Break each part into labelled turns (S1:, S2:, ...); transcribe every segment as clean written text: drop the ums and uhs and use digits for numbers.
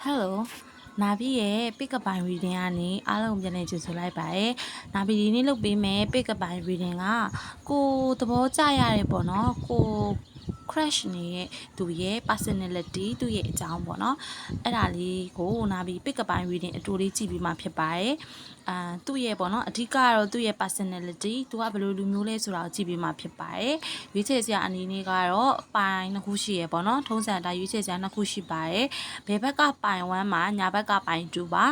S1: Hello နာဘီရဲ့ pick up by reading ကနေအားလုံးပြန်နေကြဆိုလိုက်ပါရယ်နာဘီဒီနေ့လုပ်ပေးမယ် pick up by reading ကကိုသဘောကျရတယ်ပေါ့နော်ကို crush နေတဲ့သူရဲ့ personality သူ့ရဲ့အကြောင်းပေါ့နော်အဲ့ဒါလေးကိုနာဘီ pick up by reading အတူလေးကြည့်ပြီးမှဖြစ်ပါတယ်သူ့ရဲ့ပေါ့နော်အဓိကကတော့သူ့ရဲ့ personality သူကဘယ်လိုလူမျိုးလဲဆိုတာကိုကြည့်ပြီးမှဖြစ်ပါတယ်ရွေးချယ်စရာအနေနဲ့ကတော့ပိုင်းနှစ်ခုရှိရပေါ့နော်ထုံးစံအတိုင်းရွေးချယ်စရာနှစ်ခုရှိပါတယ်ဘယ်ဘက်ကပိုင်1မှာညာဘက်ကပိုင်2ပါ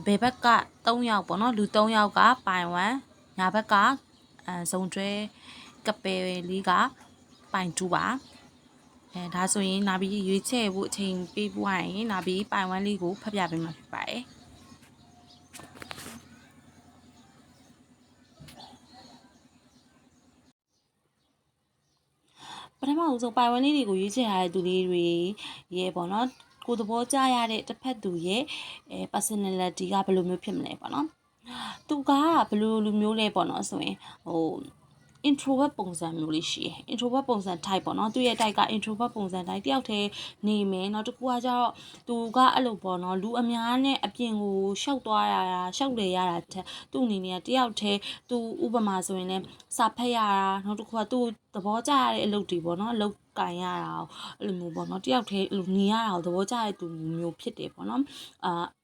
S1: ဘယ်ဘက်က3ယောက်ပေါ့နော်လူ3ယောက်ကပိုင်1ညာဘက်ကဇုံကျွဲကပယ်လေးကပိုင်2ပါဒါဆိုရင်နာဘီရွေးချယ်ဖို့အချိန်ပေးပွားရင်နာဘီပိုင်1လေးကိုဖတ်ပြပေးမှာဖြစ်ပါတယ်ပထမဦးဆုံးပိုင်1လေးတွေကိုရွေးချယ်ရတဲ့သူလေးတွေရေပေါ့နော်ကိုသဘောကျရတဲ့တစ်ဖက်သူရဲ့personality ကဘယ်လိုမျိုးဖြစ်မလဲပေါ့နော်သူကဘယ်လိုလူမျိုးလဲပေါ့နော်ဆိုရင်introvert ပုံစံမျိုးလေးရှိရယ် introvert ပုံစံ type ပေါ့နော်သူရဲ့ type က introvert ပုံစံ type တယောက်တည်းနေမယ်နောက်တစ်ခုကကျတော့သူကအဲ့လိုပေါ့နော်လူအများနဲ့အပြင်ကိုရှောက်သွားရတာရှောက်လေရတာတဲ့သူ့အနေနဲ့တယောက်တည်းသူဥပမာဆိုရင်လည်းစာဖတ်ရတာနောက်တစ်ခုကသူ့သဘောကျရတဲ့အလုပ်တွေပေါ့နော်အလုပ်ကင်ရတာအဲ့လိုမျိုးပေါ့နော်တယောက်တည်းအဲ့လိုနေရတာကိုသဘောကျတဲ့သူမျိုးဖြစ်တယ်ပေါ့နော်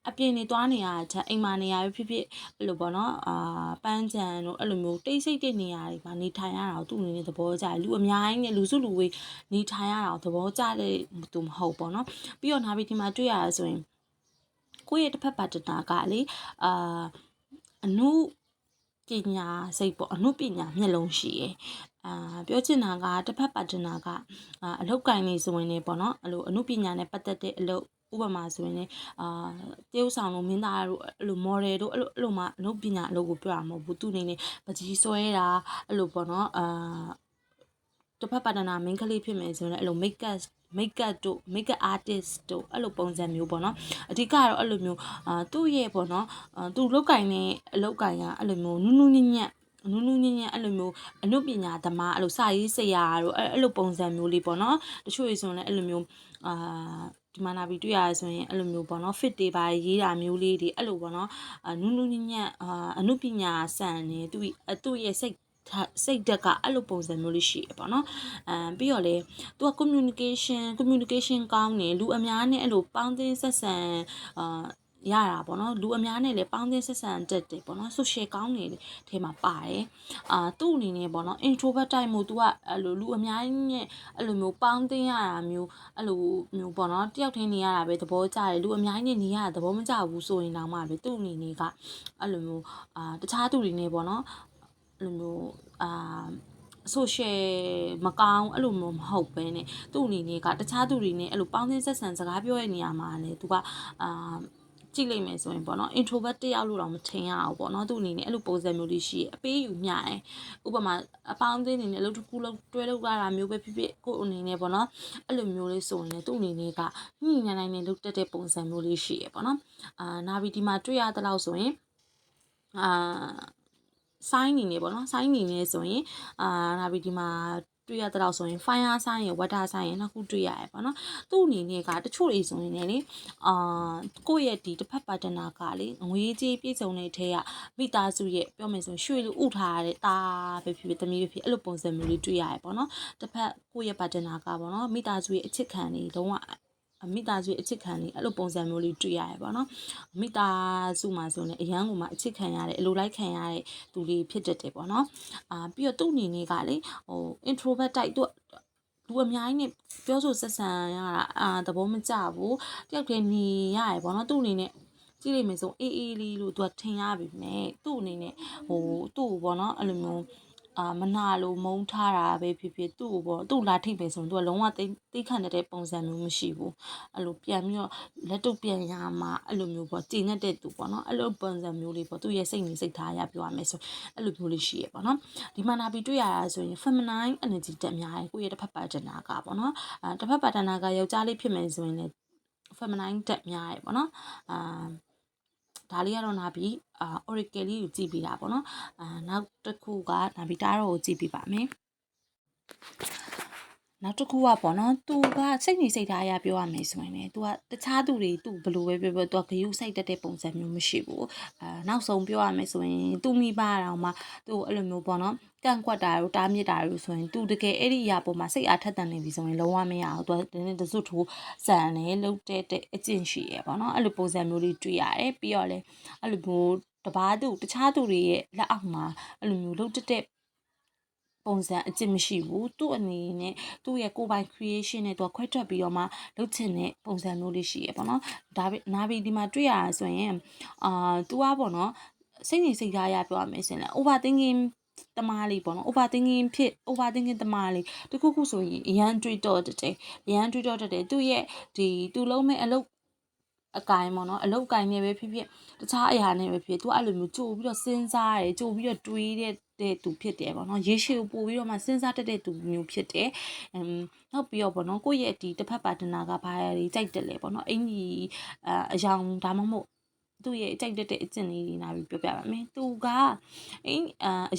S1: အပြင်နေသွားနေရတဲ့ချက်အိမ်မှာနေရဖြစ်ဖြစ်အဲ့လိုပေါ့နော်ပန်းချံတို့အဲ့လိုမျိုးတိတ်ဆိတ်တဲ့နေရာတွေမှာနေထိုင်ရတာကိုသူ့အနေနဲ့သဘောကျတယ်လူအများကြီးနဲ့လူစုလူဝေးနေထိုင်ရတာကိုသဘောကျတဲ့သူမဟုတ်ပေါ့နော်ပြီးတော့နောက်ပြီးဒီမှာတွေ့ရတာဆိုရင်ကိုယ့်ရဲ့တစ်ဖက်ပါတနာကလေအနုပညာစိတ်ပေါ့အနုပညာမျက်လုံးရှိရယ်ပြောချင်တာကတစ်ဖက်ပါတနာကအလုပ်ကိုင်နေဆိုရင်လည်းပေါ့နော်အဲ့လိုအနုပညာနဲ့ပတ်သက်တဲ့အလုပ်ဥပမာဆိုရင်လည်းတရုပ်ဆောင်တို့မင်းသားတို့အဲ့လို model တို့အဲ့လိုမှအနုပညာအလုပ်ကိုပြောတာမဟုတ်ဘူးသူအနေနဲ့ပကြီးဆွဲတာအဲ့လိုပေါ့နော်တစ်ဖက်ပါတနာမင်းကလေးဖြစ်မယ်ဆိုရင်အဲ့လို makeup တို့ makeup artist တို့အဲ့လိုပုံစံမျိုးပေါ့နော်အဓိကတော့အဲ့လိုမျိုးသူ့ရဲ့ပေါ့နော်သူလောက်ကင်တဲ့အလောက်ကင်ကအဲ့လိုမျိုးနူးနူးညံ့ညံ့အဲ့လိုမျိုးအနုပညာသမားအဲ့လိုစာရေးဆရာတို့အဲ့လိုပုံစံမျိုးလေးပေါ့နော်တချို့ဆိုရင်လည်းအဲ့လိုမျိုးဒီမှာနာပြီးတွေ့ရဆိုရင်အဲ့လိုမျိုးပေါ့နော် fit တွေပါရေးတာမျိုးလေးတွေအဲ့လိုပေါ့နော်နူးနူးညံ့ညံ့အနုပညာဆန်နေသူ့ရဲ့စိတ်ဓာတ်ကအဲ့လိုပုံစံမျိုးလေးရှိရပေါ့နော်ပြီးတော့လေသူက communication ကောင်းတယ်လူအများနဲ့အဲ့လိုပေါင်းသင်းဆက်ဆံရတာပေါ့နော်လူအများနဲ့လည်းပေါင်းသင်းဆက်ဆံတတ်တယ်ပေါ့နော် social ကောင်းနေတယ်ထဲမှာပါတယ်သူ့အနေနဲ့ပေါ့နော် introvert type မို့ तू ကအဲ့လိုလူအများကြီးနဲ့အဲ့လိုမျိုးပေါင်းသင်းရတာမျိုးအဲ့လိုမျိုးပေါ့နော်တယောက်တည်းနေရတာပဲသဘောကျတယ်လူအများကြီးနဲ့နေရတာသဘောမကျဘူးဆိုရင်တော့မှပဲသူ့အနေနဲ့ကအဲ့လိုမျိုးတခြားသူတွေနဲ့ပေါ့နော်အဲ့လိုမျိုးsocial မကောင်းအဲ့လိုမျိုးမဟုတ်ပဲねသူ့အနေနဲ့ကတခြားသူတွေနဲ့အဲ့လိုပေါင်းသင်းဆက်ဆံစကားပြောတဲ့နေရာမှာလည်း तू ကကြည့်လိုက်မယ်ဆိုရင်ပေါ့နော် introvert တယောက်လို့တော့မထင်ရဘူးပေါ့နော်သူ့အနေနဲ့အဲ့လိုပုံစံမျိုးလေးရှိအပေးယူမျှတယ်ဥပမာအပေါင်းအသင်းအနေနဲ့အလုပ်တစ်ခုလုံးတွဲလုပ်ရတာမျိုးပဲဖြစ်ဖြစ်ကိုယ့်အနေနဲ့ပေါ့နော်အဲ့လိုမျိုးလေးဆိုရင်လည်းသူ့အနေနဲ့ကညှိနှိုင်းနိုင်လုပ်တတ်တဲ့ပုံစံမျိုးလေးရှိရပေါ့နော်နာပြီးဒီမှာတွေ့ရတဲ့လောက်ဆိုရင်ဆိုင်းနေနေပေါ့နော်ဆိုင်းနေနေဆိုရင်နောက်ပြီးဒီမှာတွေ့ရတဲ့တော့ဆိုရင် fire sign ရယ် water sign ရယ်နှစ်ခုတွေ့ရရပေါ့နော်သူ့အနေနဲ့ကတချို့တွေဆိုရင်လည်းကိုယ့်ရဲ့ဒီတစ်ဖက်ပါတနာကလေငွေကြေးပြည့်စုံတဲ့ထဲကမိသားစုရဲ့ပြောမယ်ဆိုရွှေလူဥထားရတဲ့ตาပဲဖြစ်ဖြစ်သမီးပဲဖြစ်အဲ့လိုပုံစံမျိုးလေးတွေ့ရရပေါ့နော်တစ်ဖက်ကိုယ့်ရဲ့ပါတနာကပေါ့နော်မိသားစုရဲ့အချစ်ခံတွေလုံးဝမိသားစုရဲ့အချစ်ခံလေးအဲ့လိုပုံစံမျိုးလေးတွေ့ရတယ်ပေါ့နော်မိသားစုမှာဆိုရင်အရန်ကိုမှအချစ်ခံရတဲ့အလိုလိုက်ခံရတဲ့သူလေးဖြစ်တတ်တယ်ပေါ့နော်ပြီးတော့သူ့အနေနဲ့ကလေintrovert type သူလူအများကြီးနဲ့ပြောဆိုဆက်ဆံရတာသဘောမကျဘူးတယောက်တည်းနေရတယ်ပေါ့နော်သူ့အနေနဲ့ကြည့်လိုက်မယ်ဆိုအေးအေးလေးလို့သူကထင်ရပြီမဲ့သူ့အနေနဲ့သူ့ကိုပေါ့နော်အဲ့လိုမျိုးမနာလို့မုန်းထားတာပဲဖြစ်ဖြစ်သူ့ကိုပေါ့သူ့လာထိပ်ပဲဆိုရင်သူကလုံးဝသိခံတဲ့ပုံစံမျိုးမရှိဘူးအဲ့လိုပြန်ပြီးတော့လက်တုပ်ပြန်ရမှာအဲ့လိုမျိုးပေါ့တည်နေတဲ့သူပေါ့နော်အဲ့လိုပုံစံမျိုးလေးပေါ့သူ့ရဲ့စိတ်နေစိတ်ထားရပြောရမယ်ဆိုအဲ့လိုမျိုးလေးရှိရပေါ့နော်ဒီမှာနာပြီးတွေ့ရတာဆိုရင် feminine energy တက်များတယ်ကိုယ့်ရဲ့တစ်ဖက်ပါတနာကပေါ့နော်တစ်ဖက်ပါတနာကယောက်ျားလေးဖြစ်မယ်ဆိုရင်လည်း feminine တက်များတယ်ပေါ့နော်ဒါလေးကတော့နာပြီးoracle လေးကိုကြည့်ပြီးတာပေါ့နော်နောက်တစ်ခုကနာပြီးတားတော့ကိုကြည့်ပြီးပါမယ် နောက်တစ်ခုကပေါ့နော်သူကစိတ်နေစိတ်ထားအရပြောရမယ်ဆိုရင်လေသူကတခြားသူတွေသူ့ဘလို့ပဲပြောပြောသူကဂရုစိုက်တတ်တဲ့ပုံစံမျိုးမရှိဘူးနောက်ဆုံးပြောရမယ်ဆိုရင်သူမိဘတော်မှာသူ့အဲ့လိုမျိုးပေါ့နော်ကန့်ကွက်တာတို့တားမြစ်တာတို့ဆိုရင်သူတကယ်အဲ့ဒီအရာပေါ်မှာစိတ်အားထက်သန်နေပြီဆိုရင်လုံးဝမရအောင်သူကတစွတ်ထိုးစံတယ်လှုပ်တဲ့အကျင့်ရှိရပေါ့နော်အဲ့လိုပုံစံမျိုးလေးတွေ့ရတယ်ပြီးတော့လေအဲ့လိုမျိုးတခြားသူတွေရဲ့လက်အောက်မှာအဲ့လိုမျိုးလှုပ်တဲ့ပုံစံအကျင့်မရှိဘူးသူ့အနေနဲ့သူ့ရဲ့ကိုယ်ပိုင် creation နဲ့သူကခွဲထွက်ပြီးတော့မှလုပ်ချင်တဲ့ပုံစံမျိုးလေးရှိရပေါ့နော်ဒါပေနာဘီဒီမှာတွေ့ရတာဆိုရင်သူကပေါ့နော်စိတ်နေစိတ်ထားရပြောရမယ်ဆိုရင် overthinking တမားလေးပေါ့နော် overthinking တမားလေးတခုခုဆိုရင်အရန်တွေးတော့တယ်သူ့ရဲ့သူလုံးမဲ့အလုပ်အကိုင်ပေါ့နော်အလုပ်ကိုင်နေပဲဖြစ်ဖြစ်တခြားအရာနဲ့ပဲဖြစ်သူအဲ့လိုမျိုးကြိုပြီးတော့စဉ်းစားတယ်ကြိုပြီးတော့တွေးတဲ့သူဖြစ်တယ်ပေါ့နော်ရေရှည်ကိုပို့ပြီးတော့မှစဉ်းစားတတ်တဲ့သူမျိုးဖြစ်တယ်နောက်ပြီးတော့ပေါ့နော်ကိုယ့်ရဲ့တစ်ဖက်ပါတနာကဘာတွေကြိုက်တယ်လဲပေါ့နော်အင်ကြီးအယောင်ဒါမှမဟုတ်သူ့ရဲ့ကြိုက်တဲ့အကျင့်လေးတွေနာပြီးပြောပြပါမယ်သူက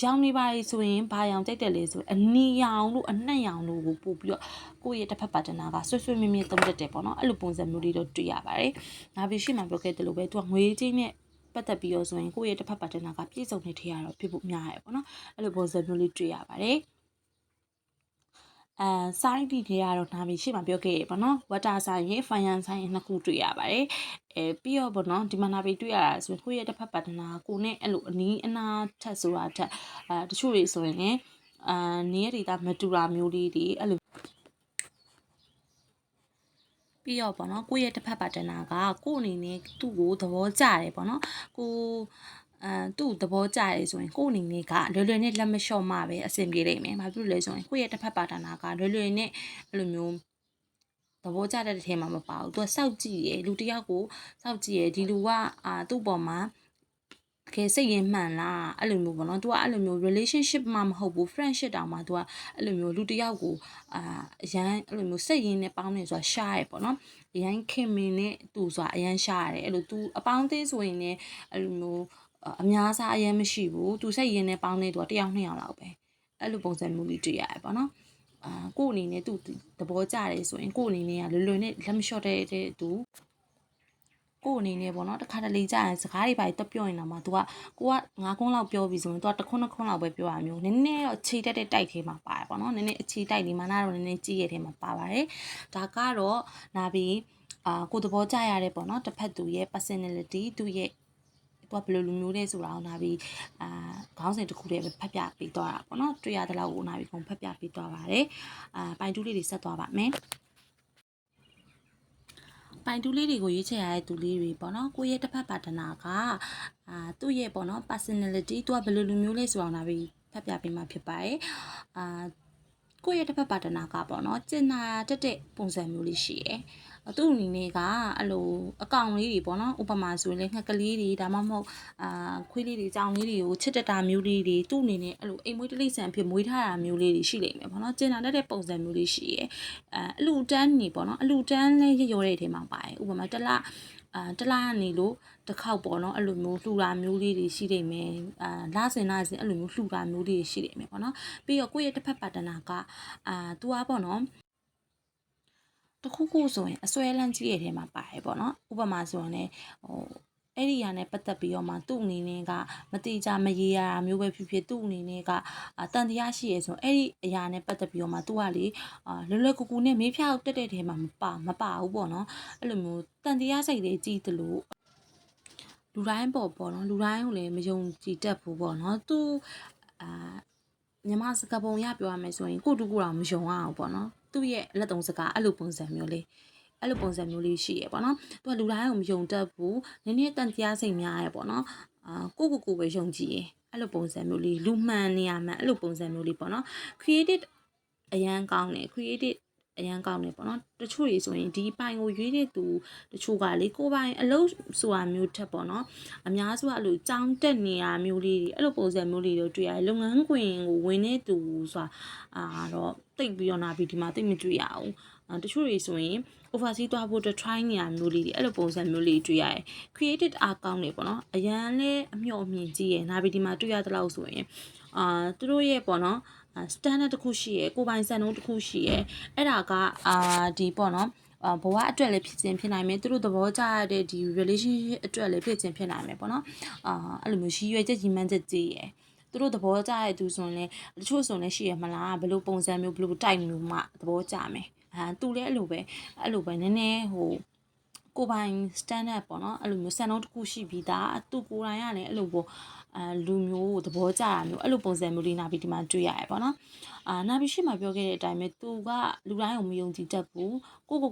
S1: အယောင်နေပါလေဆိုရင်ဘာရောင်ကြိုက်တယ်လဲဆိုအနီရောင်လို့အနှံ့ရောင်လို့ကိုပို့ပြီးတော့ကိုယ့်ရဲ့တစ်ဖက်ပါတနာကဆွဆွမြဲမြဲသုံးတတ်တယ်ပေါ့နော်အဲ့လိုပုံစံမျိုးလေးတော့တွေ့ရပါတယ်နာပြီးရှိမှပြောခဲ့တယ်လို့ပဲသူကငွေကြေးနဲ့ပတ်သက်ပြီးတော့ဆိုရင်ကိုယ့်ရဲ့တစ်ဖက်ပါတနာကပြည့်စုံနေထရတော့ဖြစ်ဖို့များရပေါ့နော်အဲ့လိုပုံစံမျိုးလေးတွေ့ရပါတယ်စိုင်းတီတွေကတော့နာမည်ရှိမှပြောခဲ့ရပေါ့နော်ဝတာဆိုင်ရင်ဖိုင်ယန်ဆိုင်ရင်နှစ်ခုတွေ့ရပါတယ်ပြီးတော့ပေါ့နော်ဒီမှာနာမည်တွေ့ရတာဆိုရင်ကိုယ့်ရဲ့တစ်ဖက်ပါတနာကိုနဲ့အဲ့လိုအနီးအနားထက်ဆိုတာထက်တချို့တွေဆိုရင်လည်းနေရဒေတာမတူတာမျိုးလေးတွေအဲ့လိုပြီးတော့ပေါ့နော်ကိုယ့်ရဲ့တစ်ဖက်ပါတနာကကို့အနေနဲ့သူ့ကိုသဘောကျတယ်ပေါ့နော်ကိုသူ့သဘောကျတယ်ဆိုရင်ကို့အနေနဲ့ကလွယ်လွယ်နဲ့လက်မလျှော့မှပဲအဆင်ပြေလိမ့်မယ်။ဘာဖြစ်လို့လဲဆိုရင်ကိုယ့်ရဲ့တစ်ဖက်ပါတနာကလွယ်လွယ်နဲ့အဲ့လိုမျိုးသဘောကျတဲ့ထဲမှာမပါဘူး။ तू စောက်ကြည့်ရယ်လူတယောက်ကိုစောက်ကြည့်ရယ်ဒီလူကသူ့ပေါ်မှာတကယ်စိတ်ရင်းမှန်လားအဲ့လိုမျိုးပေါ့နော်။ तू ကအဲ့လိုမျိုး relationship မှမဟုတ်ဘူး friendship တောင်မှ तू ကအဲ့လိုမျိုးလူတယောက်ကိုအရန်အဲ့လိုမျိုးစိတ်ရင်းနဲ့ပေါင်းနေဆိုတာရှားရယ်ပေါ့နော်။အရန်ခင်မင်နဲ့သူဆိုတာအရန်ရှားရတယ်အဲ့လို तू အပေါင်းသေးဆိုရင်လည်းအဲ့လိုမျိုးအများစားအရန်မရှိဘူး။ तू စိတ်ရင်းနဲ့ပေါင်းနေသူကတစ်ယောက်နှစ်ယောက်လောက်ပဲအဲ့လိုပုံစံမျိုးလေးတွေ့ရတယ်ပေါ့နော်။ကို့အနေနဲ့သူ့သဘောကျတယ်ဆိုရင်ကို့အနေနဲ့ကလွယ်လွယ်နဲ့လက်မလျှော့တဲ့သူကို့အနေနဲ့ပေါ့နော်တခါတလေကြာရင်စကားတွေပါတက်ပြောရင်တော့မှ तू ကကိုက9ခွန်းလောက်ပြောပြီးဆိုရင် तू က1ခွန်း2ခွန်းလောက်ပဲပြောရမျိုးနည်းနည်းတော့ခြေတက်တဲ့တိုက်ထဲမှာပါတယ်ပေါ့နော်နည်းနည်းအခြေတိုက်လေးမာနာတော့နည်းနည်းကြီးရဲ့ထဲမှာပါပါတယ်ဒါကတော့နာပြီးကိုသဘောကျရတဲ့ပေါ့နော်တစ်ဖက်သူရဲ့ personality သူ့ရဲ့သူကဘယ်လိုလူမျိုးလဲဆိုတာကိုနာပြီးခေါင်းစဉ်တစ်ခုတည်းပဲဖတ်ပြပေးသွားတာပေါ့နော်တွေ့ရတဲ့လောက်ကိုနာပြီးကုန်ဖတ်ပြပေးသွားပါတယ်ပိုင်တူးလေးတွေဆက်သွားပါမယ်ပိုင်တူးလေးတွေကိုရွေးချယ်ရတဲ့သူလေးတွေပေါ့နော်ကိုယ့်ရဲ့တစ်ဖက်ပါတနာကသူ့ရဲ့ပေါ့နော် personality သူကဘယ်လိုလူမျိုးလဲဆိုအောင်လာပြီးဖတ်ပြပေးမှာဖြစ်ပါတယ်ကိုယ့်ရဲ့တစ်ဖက်ပါတနာကပေါ့နော်ကျင်နာတတ်တဲ့ပုံစံမျိုးလေးရှိရယ်သူ့အနေနဲ့ကအဲ့လိုအကောင်လေးတွေပေါ့နော်ဥပမာဆိုရင်လည်းငှက်ကလေးတွေဒါမှမဟုတ်ခွေးလေးတွေကြောင်လေးတွေကိုချစ်တတ်တာမျိုးလေးတွေသူ့အနေနဲ့အဲ့လိုအိမ်မွေးတိရစ္ဆာန်ဖြစ်မွေးထားတာမျိုးလေးတွေရှိလိမ့်မယ်ပေါ့နော်ကျင်နာတတ်တဲ့ပုံစံမျိုးလေးရှိရယ်အလူတန်းနေပေါ့နော်အလူတန်းလေးရောတဲ့အထဲမှာပါတယ်ဥပမာတလားနေလို့တစ်ခေါက်ပေါ့နော်အဲ့လိုမျိုးလှူတာမျိုးလေးတွေရှိနေမယ်လစဉ်အဲ့လိုမျိုးလှူတာမျိုးလေးတွေရှိနေမယ်ပေါ့နော်ပြီးတော့ကိုယ့်ရဲ့တစ်ဖက်ပါတနာကသူကပေါ့နော်တခုခုဆိုရင်အစွဲလန်းကြီးရဲ့ထဲမှာပါတယ်ပေါ့နော်ဥပမာဆိုရင်လည်းအဲ့ဒီအရာနဲ့ပတ်သက်ပြီးတော့မှသူ့အနေနဲ့ကမတိကျမရေရတာမျိုးပဲဖြစ်ဖြစ်သူ့အနေနဲ့ကတန်တရားရှိရဆိုအဲ့ဒီအရာနဲ့ပတ်သက်ပြီးတော့မှသူကလေလွယ်လွယ်ကူကူနဲ့မေးဖြောက်တက်တဲ့ထဲမှာမပါဘူးပေါ့နော်အဲ့လိုမျိုးတန်တရားစိတ်လေးကြီးသလိုလူတိုင်းပေါ့နော်လူတိုင်းကိုလည်းမယုံကြည်တတ်ဘူးပေါ့နော်သူမြန်မာစကားပုံရပြောရမယ်ဆိုရင်ကိုတူကိုတော့မယုံအောင်ပေါ့နော်သူ့ရဲ့လက်သုံးစကားအဲ့လိုပုံစံမျိုးလေးရှိရပေါ့နော်သူကလူတိုင်းကိုမယုံတတ်ဘူးနည်းနည်းတန်တရားစိတ်များရပေါ့နော်ကိုပဲယုံကြည်ရအဲ့လိုပုံစံမျိုးလေးလူမှန်နေရမှန်အဲ့လိုပုံစံမျိုးလေးပေါ့နော် creative အရန်ကောင်းတယ် creative အရန်ကောင်းတယ်ပေါ့နော်တချို့တွေဆိုရင်ဒီပိုင်ကိုရွေးတဲ့သူတချို့ကလေကိုပိုင်အလုပ်ဆိုတာမျိုးထက်ပေါ့နော်အများစုကအဲ့လိုကြောင်းတက်နေတာမျိုးလေးတွေအဲ့လိုပုံစံမျိုးလေးတွေတွေ့ရတယ်လုပ်ငန်းခွင်ကိုဝင်တဲ့သူဆိုတာတော့တိတ်ပြီးတော့နာပြီးဒီမှာတိတ်မတွေ့ရဘူးတချို့တွေဆိုရင် overseas သွားဖို့အတွက် try နေရမျိုးလေးတွေအဲ့လိုပုံစံမျိုးလေးတွေ့ရတယ် creative အားကောင်းနေပေါ့နော်အရန်လဲအမျှော်အမြင်ကြီးရယ်နာပြီးဒီမှာတွေ့ရတဲ့လောက်ဆိုရင်သူတို့ရဲ့ပေါ့နော် standard တစ်ခုရှိရယ်ကိုပိုင်စံနှုန်းတစ်ခုရှိရယ်အဲ့ဒါကဒီပေါ့နော်ဘဝအတွက်လည်းဖြစ်ခြင်းဖြစ်နိုင်မယ်သူတို့သဘောကျရတဲ့ဒီ relationship အတွက်လည်းဖြစ်ခြင်းဖြစ်နိုင်မယ်ပေါ့နော်အဲ့လိုမျိုးရည်ရွယ်ချက်ကြီးမှန်းချက်ကြီးရယ်သူတို့သဘောကျတဲ့သူဆိုရင်လည်းတချို့ဆိုရင်လည်းရှိရမလားဘယ်လိုပုံစံမျိုးဘယ်လိုတိုက်မျိုးမှသဘောကျမယ်သူလည်းအဲ့လိုပဲနည်းနည်းကိုပိုင် standard ပေါ့နော်အဲ့လိုမျိုးစံနှုန်းတစ်ခုရှိပြီးသားသူကိုယ်တိုင်ကလည်းအဲ့လိုပေါ့လူမျိုးကိုသဘောကျတာမျိုးအဲ့လိုပုံစံမျိုးလေးနာပြီးဒီမှာတွေ့ရရပေါ့နော်နာပြီးရှေ့မှာပြောခဲ့တဲ့အတိုင်းပဲသူကလူတိုင်းကိုမယုံကြည်တတ်ဘူးကိုကို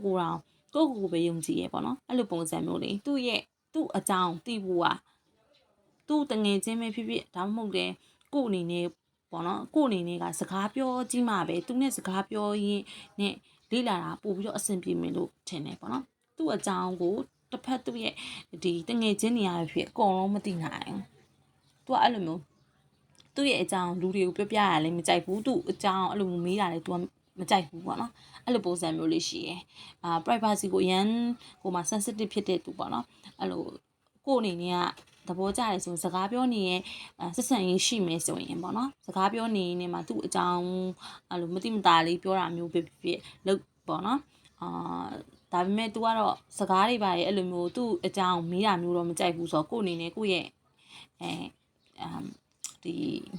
S1: ပဲယုံကြည်ရပေါ့နော်အဲ့လိုပုံစံမျိုးလေးသူ့အကြောင်းသိဖို့ကသူ့တငယ်ချင်းပဲဖြစ်ဖြစ်ဒါမှမဟုတ်တယ်ကို့အနေနဲ့ပေါ့နော်ကို့အနေနဲ့ကစကားပြောကြည့်မှပဲသူနဲ့စကားပြောရင်းနဲ့လေ့လာတာပို့ပြီးတော့အဆင်ပြေမယ်လို့ထင်တယ်ပေါ့နော်သူ့အကြောင်းကိုတစ်ဖက်သူ့ရဲ့ဒီတငယ်ချင်းနေရာဖြစ်အကုန်လုံးမသိနိုင်ဘူးသူကအဲ့လိုမျိုးသူ့ရဲ့အကြောင်းလူတွေကိုပြောပြရလည်းမကြိုက်ဘူးသူ့အကြောင်းအဲ့လိုမျိုးမေးတာလည်းသူကမကြိုက်ဘူးပေါ့နော်အဲ့လိုပုံစံမျိုးလေးရှိရယ်privacy ကိုအရန်ကိုမှ sensitive ဖြစ်တဲ့သူပေါ့နော်အဲ့လိုကိုအနေနဲ့ကသဘောကျတယ်ဆိုရင်စကားပြောနေရဲ့ဆက်ဆံရေးရှိမယ်ဆိုရင်ပေါ့နော်စကားပြောနေနေမှာသူ့အကြောင်းအဲ့လိုမတိမတာလေးပြောတာမျိုးဖြစ်လို့ပေါ့နော်ဒါပေမဲ့ तू ကတော့စကားတွေပါရဲ့အဲ့လိုမျိုးသူ့အကြောင်းမေးတာမျိုးတော့မကြိုက်ဘူးဆိုတော့ကိုအနေနဲ့ကိုရဲ့ဒီ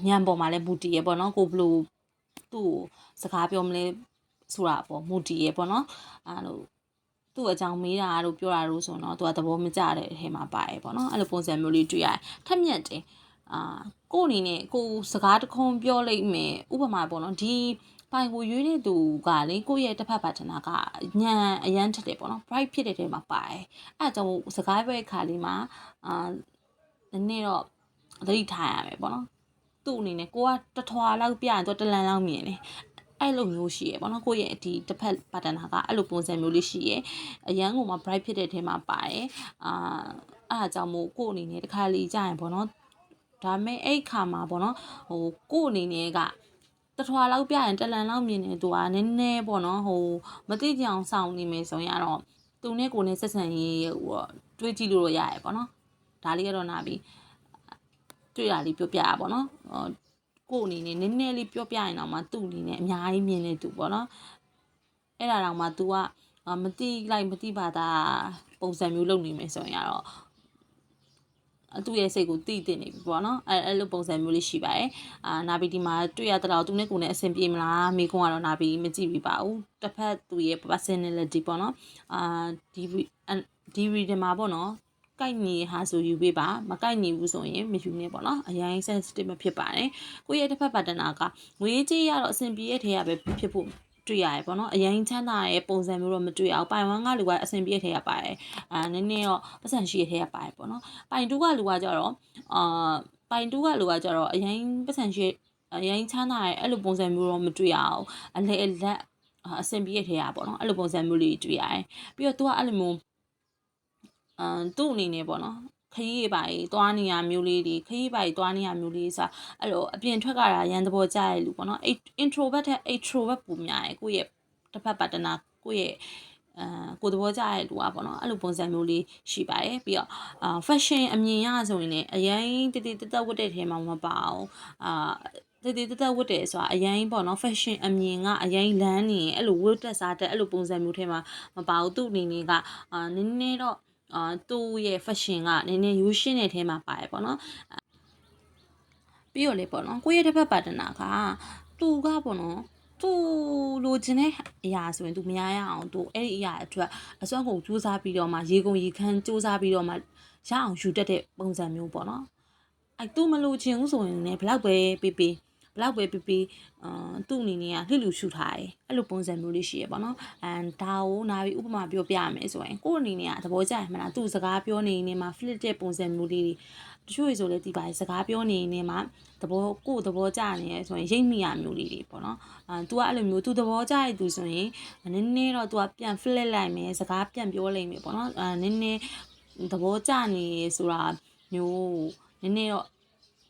S1: ညံပေါ်မှာလည်းမူတည်ရပေါ့နော်ကိုဘလို့သူ့စကားပြောမလဲဆိုတာပေါ့မူတည်ရပေါ့နော်အဲ့လိုသူ့အကြောင်းမေးတာတို့ပြောတာတို့ဆိုတော့သူကသဘောမကျတဲ့အထဲမှာပါတယ်ပေါ့နော်အဲ့လိုပုံစံမျိုးလေးတွေ့ရတယ်ထက်မြက်တယ်ကိုအနေနဲ့ကိုစကားတခုံးပြောလိုက်မယ်ဥပမာပေါ့နော်ဒီပိုင်ကိုရွေးတဲ့သူကလေကိုရဲ့တစ်ဖက်ပါတနာကညံအရန်ထက်တယ်ပေါ့နော် bright ဖြစ်တဲ့ထဲမှာပါတယ်အဲ့ဒါကြောင့်စကားပြောတဲ့ခါလေးမှာနည်းနည်းတော့သတိထားရမယ်ပေါ့နော်သူ့အနေနဲ့ကိုကတထွာလောက်ပြရင်သူတလန်လောက်မြင်တယ်အဲ့လိုမျိုးရှိရပေါ့နော်ကိုယ့်ရဲ့ဒီတစ်ဖက်ပါတနာကအဲ့လိုပုံစံမျိုးလေးရှိရအရန်ကိုမှ bright ဖြစ်တဲ့ထဲမှာပါတယ်အဲ့ဒါကြောင့်မို့ကိုယ့်အနေနဲ့တစ်ခါလေးကြာရင်ပေါ့နော်ဒါပေမဲ့အဲ့ခါမှာပေါ့နော်ကိုယ့်အနေနဲ့ကတထွာလောက်ပြရင်တလန်လောက်မြင်နေသူကနည်းနည်းပေါ့နော်မသိကြအောင်စောင့်နေမယ်ဆိုရင်တော့သူနဲ့ကိုယ်နဲ့ဆက်ဆံရေးတွေးကြည့်လို့ရရပေါ့နော်ဒါလေးကတော့နာပြီးတွေ့တာလေးပြောပြရပါတော့ကိုအနေနဲ့နည်းနည်းလေးပြောပြရင်တော့မှသူ့အနေနဲ့အများကြီးမြင်နေသူပေါ့နော်အဲ့ဒါတော့မှ तू ကမတိပါတာပုံစံမျိုးလုပ်နေမယ်ဆိုရင်ကတော့သူ့ရဲ့စိတ်ကိုတိနေပြီပေါ့နော်အဲ့လိုပုံစံမျိုးလေးရှိပါတယ်နာဘီဒီမှာတွေ့ရတော့သူနဲ့ကိုယ်နဲ့အဆင်ပြေမလားမိကုန်းကတော့နာဘီမကြည့်ပြပါဘူးတစ်ဖက်သူရဲ့ personality ပေါ့နော်ဒီဒီမှာပေါ့နော်ကိုက်ညီဟာဆိုယူပေးပါမကိုက်ညီဘူးဆိုရင်မယူနဲ့ပေါ့နော်အရင် sensitive မဖြစ်ပါတယ်ကိုယ့်ရဲ့တစ်ဖက်ပါတနာကငွေကြေးရတော့အဆင်ပြေတဲ့ထဲရပဲဖြစ်ဖို့တွေ့ရတယ်ပေါ့နော်အရင်ချမ်းသာရဲ့ပုံစံမျိုးတော့မတွေ့အောင်ပိုင်ဝမ်းကလူကအဆင်ပြေတဲ့ထဲရပါတယ်နည်းနည်းတော့ပတ်စံရှိတဲ့ထဲရပါတယ်ပေါ့နော်ပိုင်တူးကလူကကြတော့ပိုင်တူးကလူကကြတော့အရင်ပတ်စံရှိအရင်ချမ်းသာရဲ့အဲ့လိုပုံစံမျိုးတော့မတွေ့အောင်အလဲအလက်အဆင်ပြေတဲ့ထဲရပေါ့နော်အဲ့လိုပုံစံမျိုးလေးတွေ့ရတယ်ပြီးတော့ तू ကအဲ့လိုမျိုးသူ့အနေနဲ့ပေါ့နော်ခရီးပါကြီးသွားနေရမျိုးလေးတွေခရီးပါကြီးသွားနေရမျိုးလေးဆိုအဲ့လိုအပြင်ထွက်ကြတာရန်သဘောကျရဲ့လူပေါ့နော် introvert ထက် extrovert ပုံများရဲ့ကိုယ့်ရဲ့တစ်ဖက်ပါတနာကိုယ့်ရဲ့ကိုယ်သဘောကျရဲ့လူอ่ะပေါ့နော်အဲ့လိုပုံစံမျိုးလေးရှိပါတယ်ပြီးတော့fashion အမြင်ရဆိုရင်လည်းအရင်တည်တက်ဝတ်တဲ့ထဲမှာမပါအောင်တည်တက်ဝတ်တယ်ဆိုတာအရင်ပေါ့နော် fashion အမြင်ကအရင်လမ်းနေအဲ့လိုဝတ်တက်စားတဲ့အဲ့လိုပုံစံမျိုးထဲမှာမပါဘူးသူ့အနေနဲ့ကနည်းနည်းတော့သူ့ရဲ့ fashion ကနည်းနည်းရိုးရှင်းတဲ့ထဲမှာပါတယ်ပေါ့နော်ပြီးတော့လေပေါ့နော်ကိုယ့်ရဲ့တစ်ဖက်ပါတနာကသူကပေါ့နော်သူလိုချင်တဲ့အရာဆိုရင်သူမရရအောင်သူအဲ့ဒီအရာအတွက်အစွမ်းကုန်စူးစမ်းပြီးတော့မှရေကုန်ရေခမ်းစူးစမ်းပြီးတော့မှရအောင်ယူတတ်တဲ့ပုံစံမျိုးပေါ့နော်အဲ့သူမလိုချင်ဘူးဆိုရင်လည်းဘလောက်ပဲပေးဘလောက်ပဲပေးသူ့အနေနဲ့ကလှလူရှူထားတယ်အဲ့လိုပုံစံမျိုးလေးရှိရပေါ့နော်ဒါကိုနာပြီးဥပမာပြောပြရမယ်ဆိုရင်ကိုယ့်အနေနဲ့ကသဘောကျရမှာလားသူ့စကားပြောနေနေမှာ flip တဲ့ပုံစံမျိုးလေးတွေတချို့ဆိုလည်းဒီပါစကားပြောနေနေမှာကိုယ့်သဘောကျနေရဆိုရင်ရိတ်မိရမျိုးလေးတွေပေါ့နော်तू ကအဲ့လိုမျိုး तू သဘောကျရသူဆိုရင်နည်းနည်းတော့ तू ကပြန် flip လိုက်မယ်စကားပြန်ပြောလိုက်မယ်ပေါ့နော်နည်းနည်းသဘောကျနေဆိုတာမျိုးနည်းနည်းတော့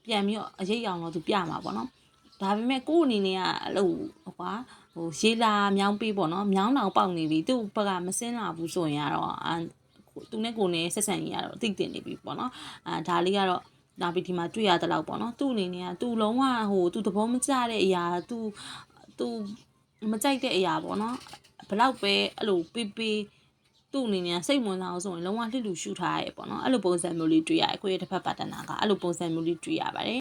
S1: ပြန်ပြီးတော့အရေးအောင်တော့ तू ပြမှာပေါ့နော်ဒါပေမဲ့ကိုယ့်အနေနဲ့ကအဲ့လိုရေလာမြောင်းပေးပေါ့နော်မြောင်းတောင်ပေါက်နေပြီသူ့ဘက်ကမစင်းလာဘူးဆိုရင်ကတော့သူနဲ့ကိုယ်နဲ့ဆက်ဆံရေးကတော့အသိတင်နေပြီပေါ့နော်ဒါလေးကတော့ နောက်ပြီးဒီမှာတွေ့ရတဲ့လောက်ပေါ့နော်သူ့အနေနဲ့ကသူလုံးဝဟိုသူသဘောမကျတဲ့အရာသူမကြိုက်တဲ့အရာပေါ့နော်ဘလောက်ပဲအဲ့လိုပေးသူ့အနေနဲ့စိတ်ဝင်စားအောင်ဆိုရင်လုံးဝလှစ်လူရှုထားရဲပေါ့နော်အဲ့လိုပုံစံမျိုးလေးတွေ့ရတယ်ကိုယ့်ရဲ့တစ်ဖက်ပါတနာကအဲ့လိုပုံစံမျိုးလေးတွေ့ရပါတယ်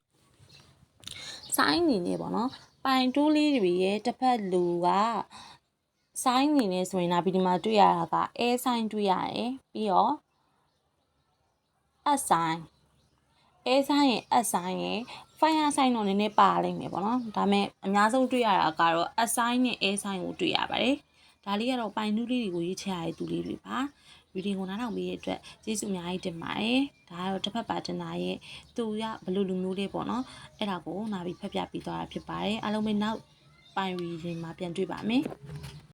S1: ဆိုင်းအနေနဲ့ပေါ့နော်ပိုင်တိုးလေးတွေရဲ့တစ်ဖက်လူကဆိုင်းအနေနဲ့ဆိုရင်ဒီမှာတွေ့ရတာကအဲဆိုင်းတွေ့ရတယ်ပြီးတော့အဆိုင်းအဲဆိုင်ရဲ့အဆိုင်ရဲ့ fire sign တော့နည်းနည်းပါလိမ့်မယ်ပေါ့နော်ဒါပေမဲ့အများဆုံးတွေ့ရတာကတော့အဆိုင်နဲ့အဲဆိုင်ကိုတွေ့ရပါတယ်ဒါလေးကတော့ပိုင်နူးလေးတွေကိုရေးချရတဲ့သူလေးတွေပါဗီဒီယိုကိုနားထောင်ပေးရတဲ့အတွက်ကျေးဇူးအများကြီးတင်ပါတယ်ဒါကတော့တစ်ဖက်ပါတနာရဲ့သူကဘယ်လိုလူမျိုးလေးပေါ့နော်အဲ့ဒါကိုနားပြီးဖက်ပြပေးသွားတာဖြစ်ပါတယ်အားလုံးပဲနောက်ပိုင်ရီရင်မှာပြန်တွေ့ပါမယ်